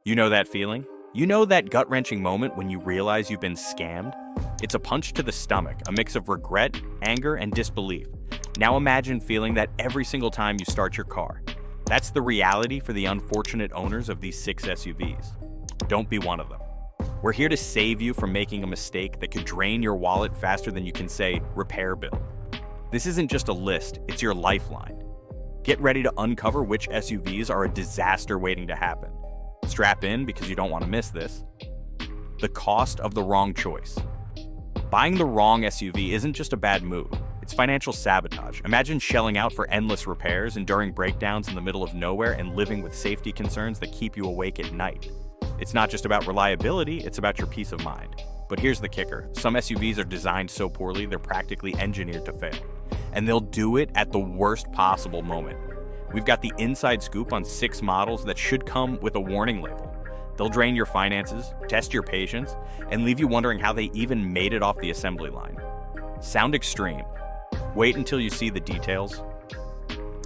You know that feeling? You know that gut-wrenching moment when you realize you've been scammed? It's a punch to the stomach, a mix of regret, anger, and disbelief. Now imagine feeling that every single time you start your car. That's the reality for the unfortunate owners of these 6 SUVs. Don't be one of them. We're here to save you from making a mistake that could drain your wallet faster than you can say, repair bill. This isn't just a list, it's your lifeline. Get ready to uncover which SUVs are a disaster waiting to happen. Strap in because you don't want to miss this. The cost of the wrong choice. Buying the wrong SUV isn't just a bad move, it's financial sabotage. Imagine shelling out for endless repairs, enduring breakdowns in the middle of nowhere, and living with safety concerns that keep you awake at night. It's not just about reliability, it's about your peace of mind. But here's the kicker. Some SUVs are designed so poorly they're practically engineered to fail. And they'll do it at the worst possible moment. We've got the inside scoop on 6 models that should come with a warning label. They'll drain your finances, test your patience, and leave you wondering how they even made it off the assembly line. Sound extreme? Wait until you see the details.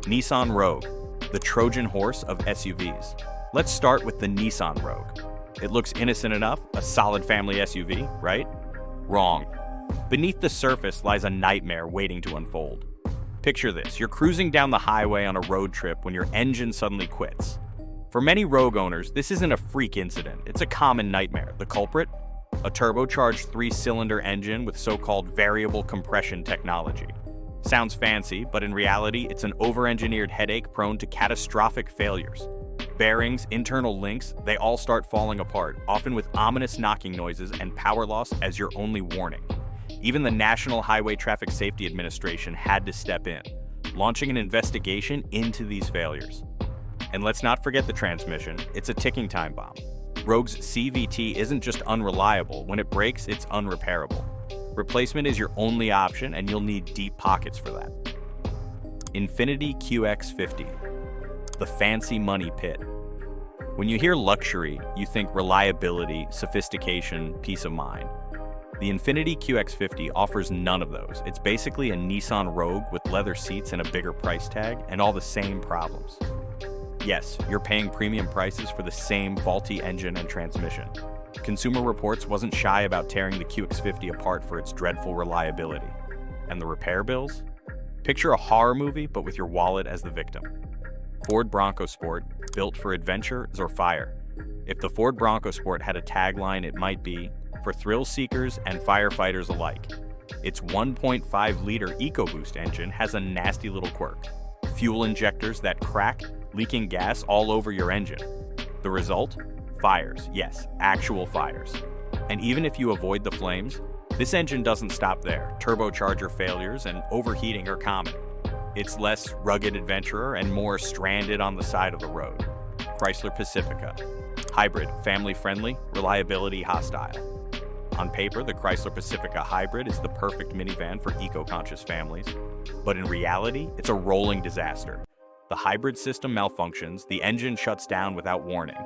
Nissan Rogue, the Trojan horse of SUVs. Let's start with the Nissan Rogue. It looks innocent enough, a solid family SUV, right? Wrong. Beneath the surface lies a nightmare waiting to unfold. Picture this, you're cruising down the highway on a road trip when your engine suddenly quits. For many Rogue owners, this isn't a freak incident, it's a common nightmare. The culprit? A turbocharged 3-cylinder engine with so-called variable compression technology. Sounds fancy, but in reality, it's an over-engineered headache prone to catastrophic failures. Bearings, internal links, they all start falling apart, often with ominous knocking noises and power loss as your only warning. Even the National Highway Traffic Safety Administration had to step in, launching an investigation into these failures. And let's not forget the transmission, it's a ticking time bomb. Rogue's CVT isn't just unreliable, when it breaks, it's unrepairable. Replacement is your only option, and you'll need deep pockets for that. Infiniti QX50, the fancy money pit. When you hear luxury, you think reliability, sophistication, peace of mind. The Infiniti QX50 offers none of those. It's basically a Nissan Rogue with leather seats and a bigger price tag, and all the same problems. Yes, you're paying premium prices for the same faulty engine and transmission. Consumer Reports wasn't shy about tearing the QX50 apart for its dreadful reliability. And the repair bills? Picture a horror movie, but with your wallet as the victim. Ford Bronco Sport, built for adventure or fire. If the Ford Bronco Sport had a tagline, it might be, for thrill seekers and firefighters alike. Its 1.5-liter EcoBoost engine has a nasty little quirk. Fuel injectors that crack, leaking gas all over your engine. The result? Fires. Yes, actual fires. And even if you avoid the flames, this engine doesn't stop there. Turbocharger failures and overheating are common. It's less rugged adventurer and more stranded on the side of the road. Chrysler Pacifica. Hybrid, family-friendly, reliability hostile. On paper, the Chrysler Pacifica Hybrid is the perfect minivan for eco-conscious families, but in reality, it's a rolling disaster. The hybrid system malfunctions, the engine shuts down without warning,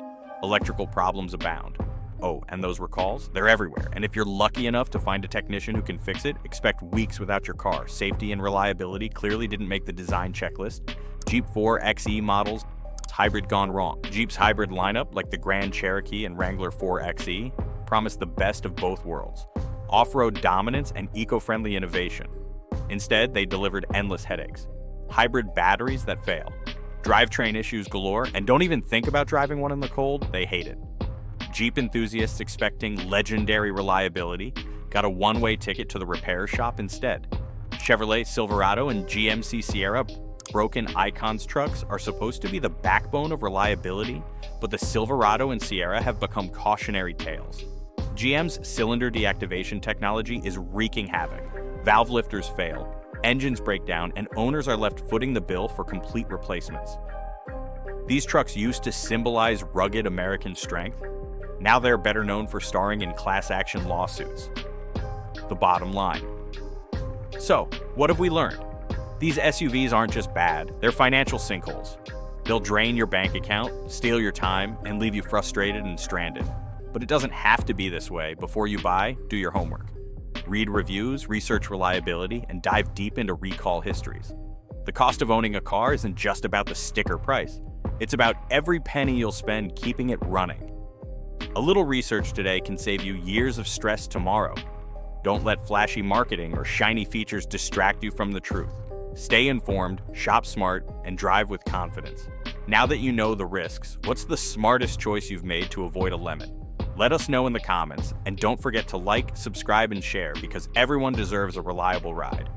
electrical problems abound. Oh, and those recalls? They're everywhere, and if you're lucky enough to find a technician who can fix it, expect weeks without your car. Safety and reliability clearly didn't make the design checklist. Jeep 4xe models, hybrid gone wrong. Jeep's hybrid lineup, like the Grand Cherokee and Wrangler 4xe, promised the best of both worlds. Off-road dominance and eco-friendly innovation. Instead, they delivered endless headaches. Hybrid batteries that fail. Drivetrain issues galore, and don't even think about driving one in the cold, they hate it. Jeep enthusiasts expecting legendary reliability got a one-way ticket to the repair shop instead. Chevrolet Silverado and GMC Sierra broken Icons trucks are supposed to be the backbone of reliability, but the Silverado and Sierra have become cautionary tales. GM's cylinder deactivation technology is wreaking havoc. Valve lifters fail, engines break down, and owners are left footing the bill for complete replacements. These trucks used to symbolize rugged American strength. Now they're better known for starring in class action lawsuits. The bottom line. So, what have we learned? These SUVs aren't just bad, they're financial sinkholes. They'll drain your bank account, steal your time, and leave you frustrated and stranded. But it doesn't have to be this way. Before you buy, do your homework. Read reviews, research reliability, and dive deep into recall histories. The cost of owning a car isn't just about the sticker price. It's about every penny you'll spend keeping it running. A little research today can save you years of stress tomorrow. Don't let flashy marketing or shiny features distract you from the truth. Stay informed, shop smart, and drive with confidence. Now that you know the risks, what's the smartest choice you've made to avoid a lemon? Let us know in the comments, and don't forget to like, subscribe, and share because everyone deserves a reliable ride.